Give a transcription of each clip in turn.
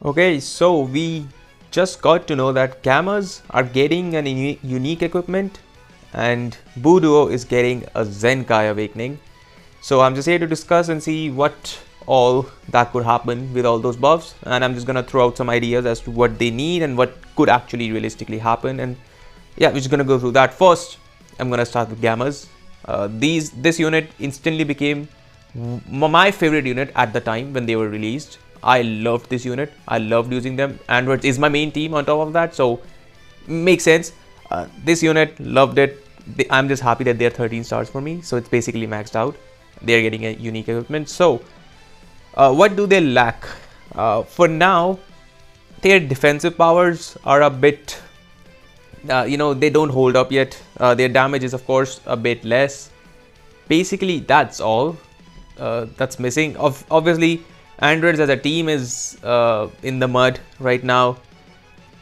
Okay, so we just got to know that Gammas are getting an unique equipment and Buduo is getting a Zenkai awakening. So I'm just here to discuss and see what all that could happen with all those buffs, and I'm just gonna throw out some ideas as to what they need and what could actually realistically happen. And yeah, we're just gonna go through that. First, I'm gonna start with Gammas. This unit instantly became my favorite unit at the time when they were released. I loved this unit. I loved using them. Android is my main team on top of that, so makes sense. This unit, loved it. I'm just happy that they're 13 stars for me, so it's basically maxed out. They're getting a unique equipment. So what do they lack? For now, their defensive powers are a bit, they don't hold up yet. Their damage is of course a bit less. Basically, that's all that's missing. Obviously, Androids as a team is in the mud right now,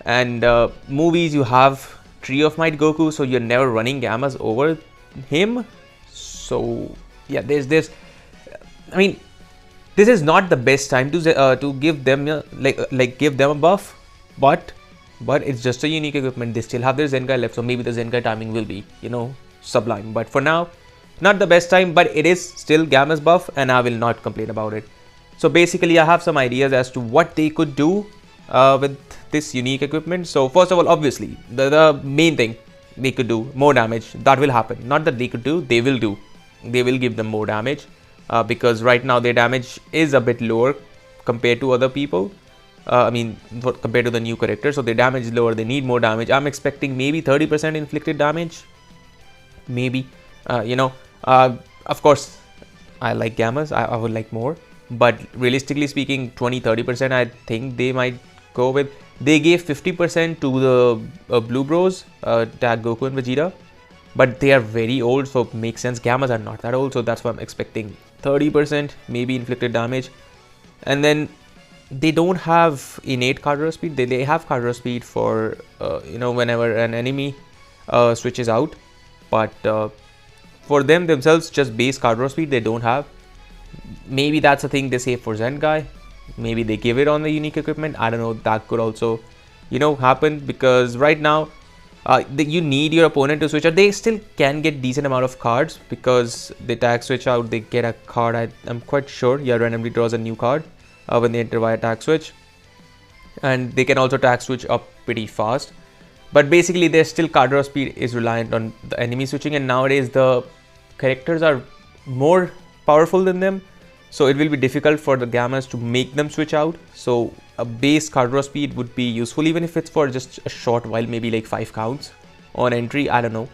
and movies, you have Tree of Might Goku, so you're never running Gammas over him. So yeah, there's this. I mean, this is not the best time to give them give them a buff, but it's just a unique equipment. They still have their Zenkai left, so maybe the Zenkai timing will be sublime. But for now, not the best time, but it is still Gamma's buff, and I will not complain about it. So basically, I have some ideas as to what they could do with this unique equipment. So first of all, obviously, the main thing they could do, more damage. That will happen. Not that they could do, they will do. They will give them more damage because right now their damage is a bit lower compared to other people. Compared to the new characters. So their damage is lower. They need more damage. I'm expecting maybe 30% inflicted damage. Maybe, of course, I like Gammas. I would like more. But realistically speaking, 20-30% I think they might go with. They gave 50% to the Blue Bros, Tag Goku and Vegeta, but they are very old, so it makes sense. Gammas are not that old, so that's why I'm expecting 30% maybe inflicted damage. And then they don't have innate card speed. They have card speed for whenever an enemy switches out, but for themselves, just base card speed they don't have. Maybe that's a thing they save for Zenkai. Maybe they give it on the unique equipment. I don't know. That could also, happen, because right now, you need your opponent to switch out. They still can get decent amount of cards because they tag switch out. They get a card. I'm quite sure. Yeah, randomly draws a new card when they enter via tag switch, and they can also tag switch up pretty fast. But basically, their still card draw speed is reliant on the enemy switching, and nowadays the characters are more powerful than them, so it will be difficult for the Gammas to make them switch out. So a base card draw speed would be useful, even if it's for just a short while, maybe like 5 counts on entry. I don't know.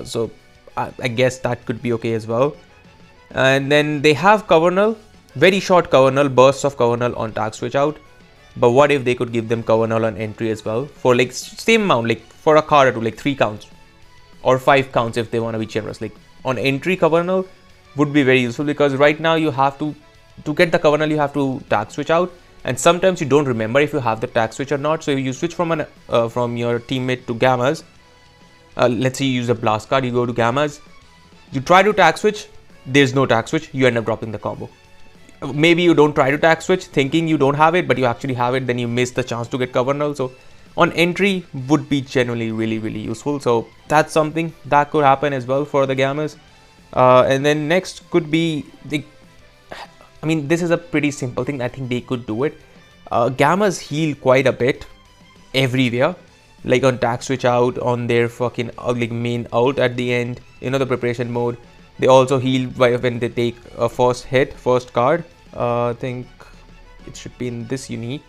So I guess that could be okay as well. And then they have cover null, very short cover null, bursts of cover null on tag switch out. But what if they could give them cover null on entry as well for like same amount, like for a card or two, like 3 counts or 5 counts if they want to be generous. Like on entry, cover null would be very useful, because right now you have to get the cover null, you have to tag switch out, and sometimes you don't remember if you have the tag switch or not. So if you switch from your teammate to Gammas, let's say you use a blast card, you go to Gammas, you try to tag switch, there's no tag switch, you end up dropping the combo. Maybe you don't try to tag switch thinking you don't have it, but you actually have it, then you miss the chance to get cover null. So on entry would be generally really, really useful. So that's something that could happen as well for the Gammas. And then next could be this is a pretty simple thing. I think they could do it. Gammas heal quite a bit everywhere, like on tag switch out, on their fucking main ult at the end, the preparation mode. They also heal when they take a first card. I think it should be in this unique.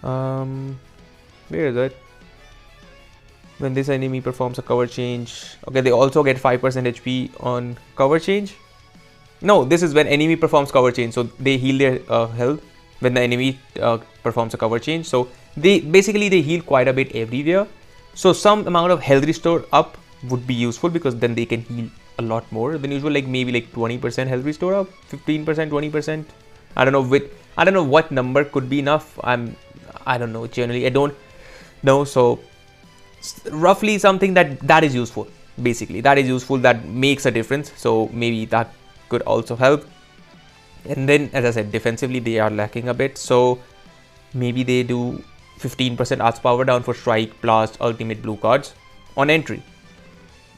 Where is it? When this enemy performs a cover change. Okay, they also get 5% HP on cover change. No, this is when enemy performs cover change. So they heal their health when the enemy performs a cover change. So they heal quite a bit everywhere. So some amount of health restore up would be useful, because then they can heal a lot more than usual. Like maybe like 20% health restore up, 15%, 20%. I don't know what number could be enough. I don't know. Generally, I don't know. So roughly something that is useful. Basically, that is useful. That makes a difference. So maybe that could also help. And then, as I said, defensively they are lacking a bit. So maybe they do 15% arts power down for strike, blast, ultimate blue cards on entry.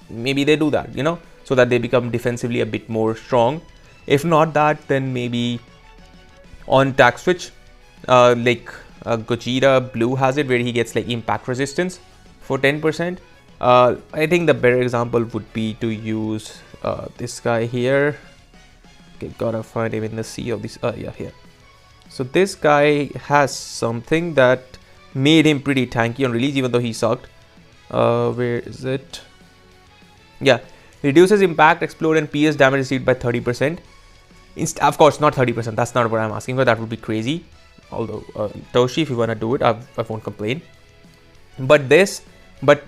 Maybe they do that, so that they become defensively a bit more strong. If not that, then maybe on tax switch, like Gojira Blue has it, where he gets like impact resistance for 10%. I think the better example would be to use this guy here. Okay, gotta find him in the sea of this. Yeah, here. So this guy has something that made him pretty tanky on release, even though he sucked. Where is it? Yeah, reduces impact, explode, and PS damage received by 30%. Of course, not 30%. That's not what I'm asking for. That would be crazy. Although, Toshi, if you wanna do it, I won't complain. But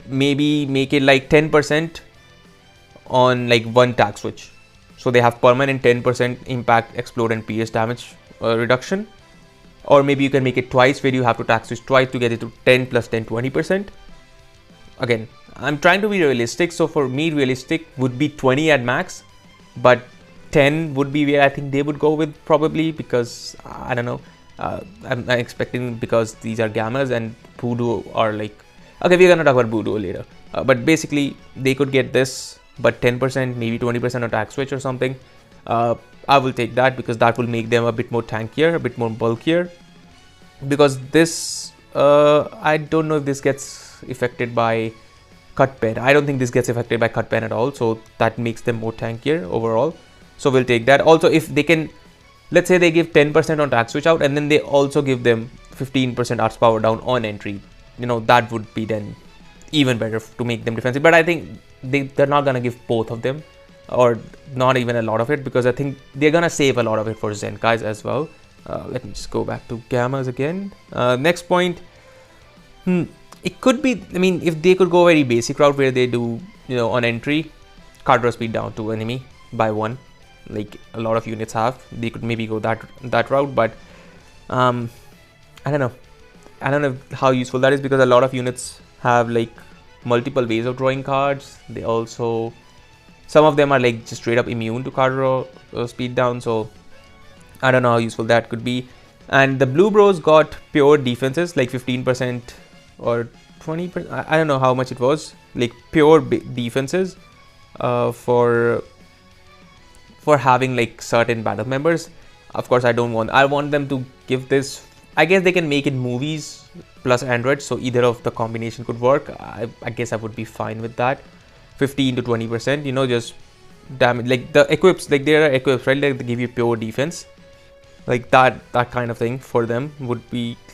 maybe make it like 10% on like one tag switch. So they have permanent 10% impact, explode, and PS damage reduction. Or maybe you can make it twice, where you have to tag switch twice to get it to 10 plus 10, 20%. Again, I'm trying to be realistic. So for me, realistic would be 20 at max, but 10 would be where I think they would go with, probably, because I don't know. I'm expecting, because these are gammas and Voodoo are like, okay, we're gonna talk about Voodoo later. But basically, they could get this, but 10%, maybe 20% on tag switch or something. I will take that, because that will make them a bit more tankier, a bit more bulkier. Because this, I don't know if this gets affected by cut pen. I don't think this gets affected by cut pen at all. So that makes them more tankier overall. So we'll take that. Also, if they can, let's say they give 10% on tag switch out, and then they also give them 15% arts power down on entry. That would be then even better to make them defensive. But I think they're not gonna give both of them, or not even a lot of it, because I think they're gonna save a lot of it for Zenkais as well. Let me just go back to gammas again. Next point, it could be, I mean, if they could go very basic route, where they do, on entry, card draw speed down to enemy by 1, like a lot of units have. They could maybe go that route, but I don't know how useful that is, because a lot of units have like multiple ways of drawing cards. They also, some of them are like just straight up immune to card draw speed down, so I don't know how useful that could be. And the blue bros got pure defenses, like 15% or 20%, I don't know how much it was, like pure defenses for having like certain battle members. Of course, I want them to give this, I guess they can make it movies plus androids, so either of the combination could work. I guess I would be fine with that. 15 to 20%, just damage, like the equips, like there are equips, right, like they give you pure defense, like that kind of thing for them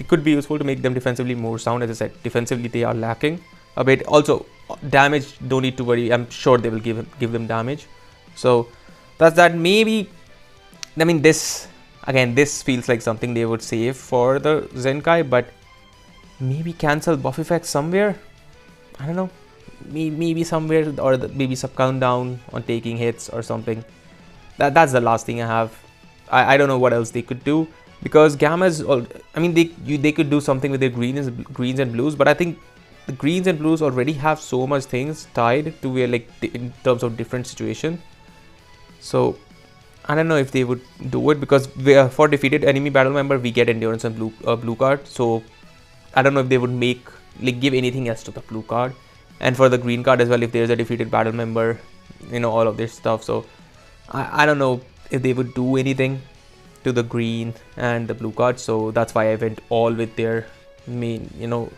could be useful to make them defensively more sound. As I said, defensively they are lacking a bit. Also, damage, don't need to worry, I'm sure they will give them damage. So that's that. Maybe, I mean, this feels like something they would save for the Zenkai, but maybe cancel buff effects somewhere. I don't know, maybe somewhere, or maybe sub countdown on taking hits or something. That's the last thing I have. I don't know what else they could do, because gammas, I mean, they could do something with their greens and blues, but I think the greens and blues already have so much things tied to where, like, in terms of different situation. So I don't know if they would do it, because for defeated enemy battle member we get endurance and blue card. So I don't know if they would give anything else to the blue card, and for the green card as well, if there's a defeated battle member, all of this stuff. So I don't know if they would do anything to the green and the blue card. So that's why I went all with their main,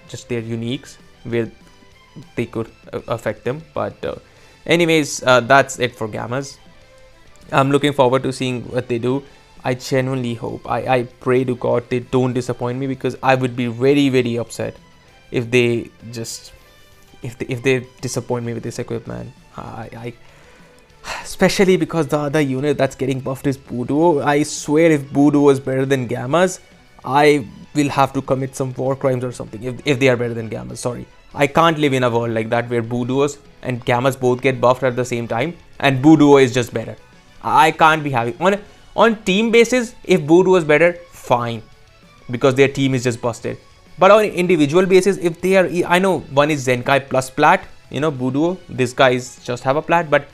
just their uniques, where they could affect them. But anyways, that's it for gammas. I'm looking forward to seeing what they do. I genuinely hope, I pray to God they don't disappoint me, because I would be very, very upset if they disappoint me with this equipment. Especially because the other unit that's getting buffed is Voodoo. I swear, if Voodoo was better than gammas, I will have to commit some war crimes or something if they are better than gammas. Sorry, I can't live in a world like that where Voodooos and gammas both get buffed at the same time and Voodoo is just better. I can't be having, on team basis, if Voodoo was better, fine, because their team is just busted. But on individual basis, if they are, I know one is Zenkai plus plat, Voodoo, this guys just have a plat, but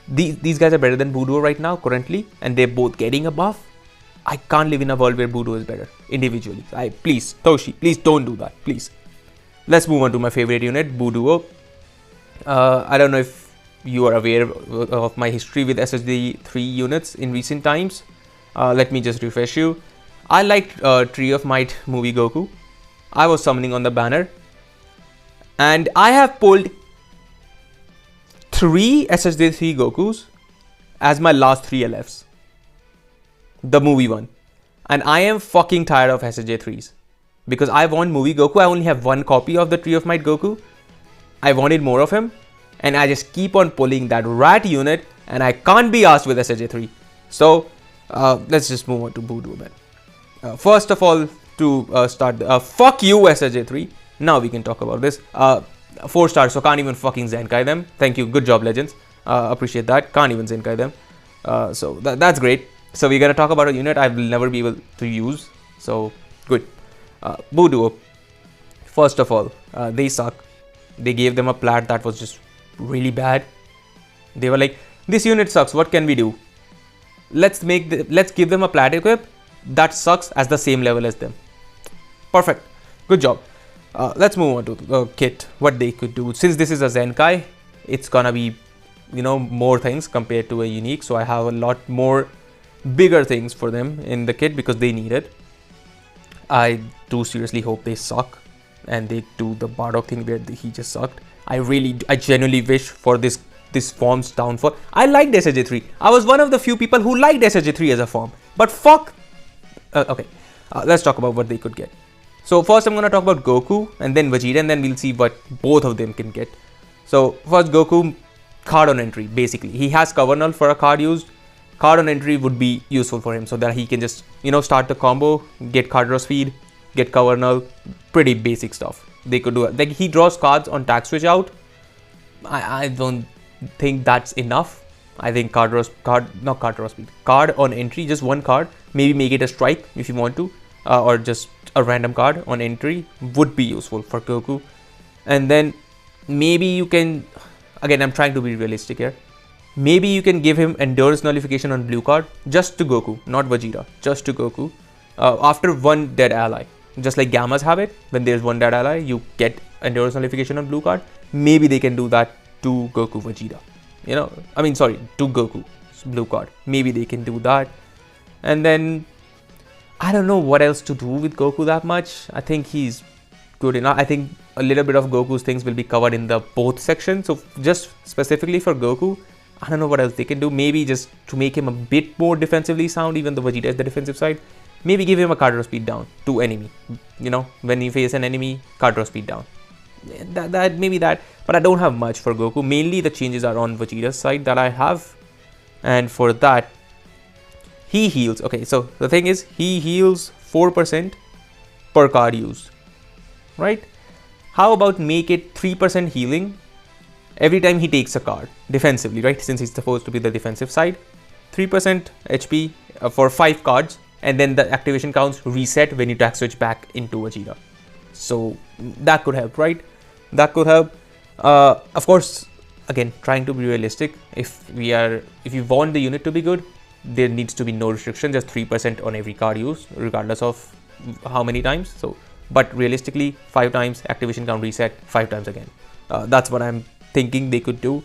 these guys are better than Voodoo right now currently, and they're both getting a buff. I can't live in a world where Budo is better individually. Please, Toshi, please don't do that, please. Let's move on to my favorite unit, Buduo. I don't know if you are aware of my history with SSD 3 units in recent times. Let me just refresh you. I liked Tree of Might movie Goku. I was summoning on the banner. And I have pulled 3 SSD 3 Gokus as my last 3 LFs. The movie one. And I am fucking tired of SSJ 3s. Because I want movie Goku. I only have 1 copy of the Tree of Might Goku. I wanted more of him. And I just keep on pulling that rat unit. And I can't be asked with SSJ 3. So, let's just move on to Budo then. First of all, to start, fuck you SSJ 3. Now we can talk about this. 4 stars, so can't even fucking Zenkai them. Thank you, good job, Legends. Appreciate that. Can't even Zenkai them. So that's great. So we're gonna talk about a unit I will never be able to use. So good. Budo. First of all, they suck. They gave them a plat that was just really bad. They were like, this unit sucks. What can we do? Let's give them a plat equip that sucks as the same level as them. Perfect. Good job. Let's move on to the kit. What they could do. Since this is a Zenkai, it's gonna be, more things compared to a unique. So I have a lot more bigger things for them in the kit because they need it. I do seriously hope they suck and they do the Bardock thing where he just sucked. I genuinely wish for this form's downfall. I liked SSJ3. I was one of the few people who liked SSJ3 as a form. But fuck. Okay. Let's talk about what they could get. So first I'm going to talk about Goku and then Vegeta, and then we'll see what both of them can get. So first Goku, card on entry basically. He has cover null for a card used. Card on entry would be useful for him so that he can just, start the combo, get card draw speed, get cover null, pretty basic stuff. They could do it. Like he draws cards on tag switch out. I don't think that's enough. I think card on entry, just 1 card, maybe make it a strike if you want to, or just a random card on entry would be useful for Goku. And then maybe you can, again I'm trying to be realistic here, maybe you can give him endurance nullification on blue card just to Goku, not Vegeta, just to Goku, after 1 dead ally. Just like Gammas have it, when there's 1 dead ally you get endurance nullification on blue card. Maybe they can do that to Goku Vegeta, to Goku blue card. Maybe they can do that. And then I don't know what else to do with Goku that much. I think he's good enough. I think a little bit of Goku's things will be covered in the both sections. So just specifically for Goku, I don't know what else they can do. Maybe just to make him a bit more defensively sound, even though Vegeta is the defensive side. Maybe give him a card draw speed down to enemy. When you face an enemy, card draw speed down. Maybe that. But I don't have much for Goku. Mainly the changes are on Vegeta's side that I have. And for that, he heals. Okay, so the thing is, he heals 4% per card used, right? How about make it 3% healing every time he takes a card defensively, right? Since he's supposed to be the defensive side, 3% HP for 5 cards, and then the activation counts reset when you tag switch back into Vegeta. So that could help, right? That could help. Of course, again, trying to be realistic. If you want the unit to be good, there needs to be no restriction, just 3% on every card used, regardless of how many times. So, but realistically, 5 times activation count reset, 5 times again. That's what I'm thinking they could do.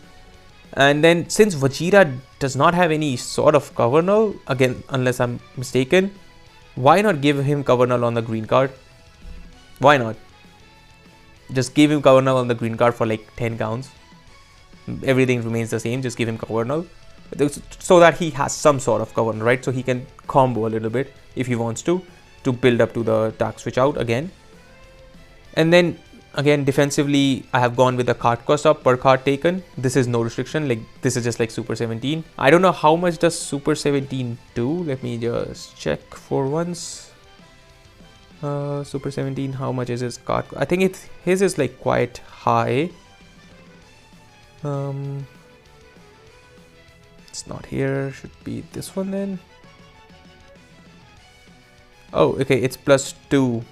And then since Vegeta does not have any sort of cover null, again, unless I'm mistaken, why not give him cover null on the green card? Why not? Just give him cover null on the green card for like 10 counts. Everything remains the same, just give him cover null. So that he has some sort of cover, right? So he can combo a little bit if he wants to build up to the tag switch out again. And then again, defensively, I have gone with the card cost up per card taken. This is no restriction, like this is just like Super 17. I don't know how much does Super 17 do. Let me just check for once. Super 17, how much is his card? I think his is like quite high. It's not here, should be this one then. Oh, okay, it's +2.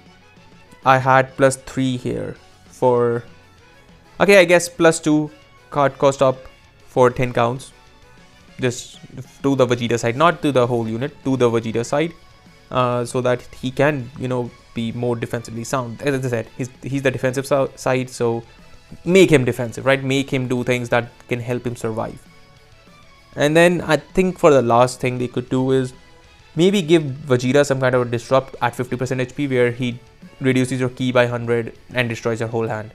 I had +3 here for, okay, I guess +2 card cost up for 10 counts. Just to the Vegeta side, not to the whole unit, to the Vegeta side. so that he can, be more defensively sound. As I said, he's the defensive side, so make him defensive, right? Make him do things that can help him survive. And then I think for the last thing they could do is maybe give Vegeta some kind of a disrupt at 50% HP, where he reduces your ki by 100 and destroys your whole hand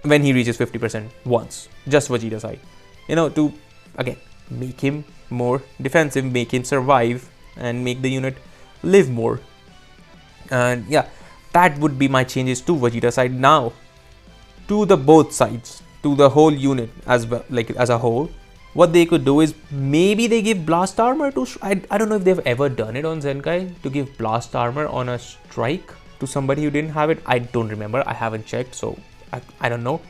when he reaches 50% once. Just Vegeta side, to again make him more defensive, make him survive, and make the unit live more. And yeah, that would be my changes to Vegeta side. Now to the both sides, to the whole unit as well, like as a whole, what they could do is maybe they give blast armor to I don't know if they've ever done it on Zenkai, to give blast armor on a strike to somebody who didn't have it. I don't remember, I haven't checked, so I don't know.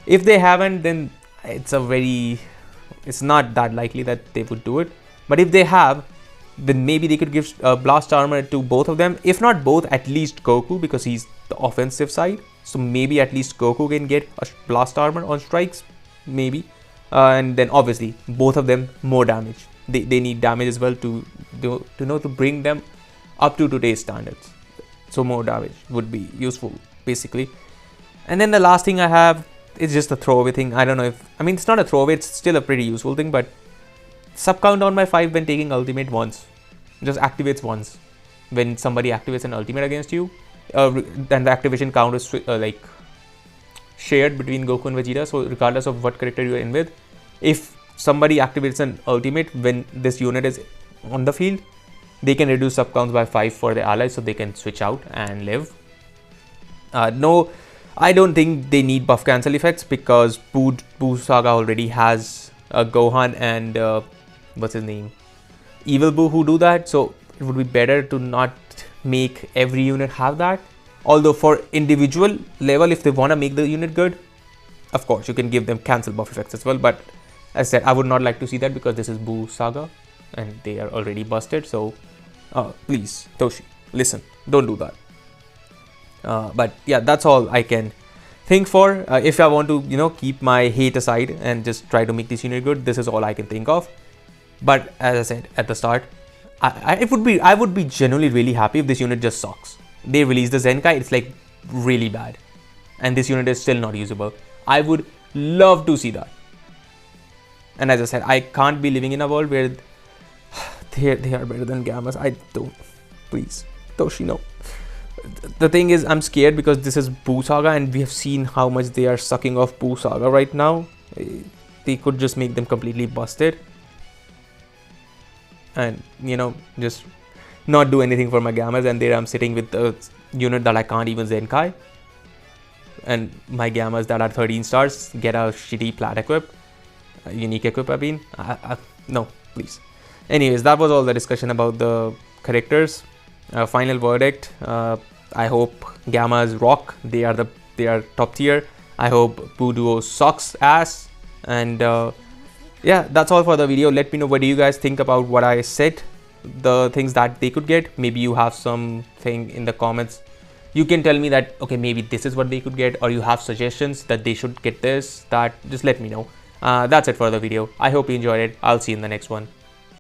If they haven't, then it's not that likely that they would do it. But if they have, then maybe they could give blast armor to both of them. If not both, at least Goku, because he's the offensive side. So maybe at least Goku can get a blast armor on strikes, maybe. And then obviously both of them more damage. They need damage as well to bring them up to today's standards. So more damage would be useful, basically. And then the last thing I have is just a throwaway thing. I don't know it's not a throwaway, it's still a pretty useful thing, but sub count on by 5 when taking ultimate once. Just activates once. When somebody activates an ultimate against you, then the activation count is shared between Goku and Vegeta. So regardless of what character you're in with, if somebody activates an ultimate when this unit is on the field, they can reduce sub counts by 5 for the allies, so they can switch out and live. No, I don't think they need buff cancel effects, because Buu Saga already has Gohan and what's his name, Evil Buu, who do that. So it would be better to not make every unit have that. Although for individual level, if they want to make the unit good, of course you can give them cancel buff effects as well. But as I said, I would not like to see that, because this is Buu Saga and they are already busted. So please, Toshi, listen, don't do that. But yeah, that's all I can think for. If I want to keep my hate aside and just try to make this unit good, this is all I can think of. But as I said at the start, I would be genuinely really happy if this unit just sucks. They release the Zenkai, it's like really bad, and this unit is still not usable. I would love to see that. And as I said, I can't be living in a world where they are better than Gammas. I don't. Please, Toshi, no. The thing is, I'm scared because this is Buu Saga, and we have seen how much they are sucking off Buu Saga right now. They could just make them completely busted, and just not do anything for my Gammas. And there I'm sitting with a unit that I can't even Zenkai, and my Gammas that are 13 stars get a shitty plat equip, unique equip. I mean, no, please. Anyways, that was all the discussion about the characters. Final verdict. I hope Gammas rock. They are top tier. I hope Buu Duo sucks ass. And yeah, that's all for the video. Let me know what do you guys think about what I said, the things that they could get. Maybe you have something in the comments. You can tell me that, okay, maybe this is what they could get, or you have suggestions that they should get this, that. Just let me know. That's it for the video. I hope you enjoyed it. I'll see you in the next one.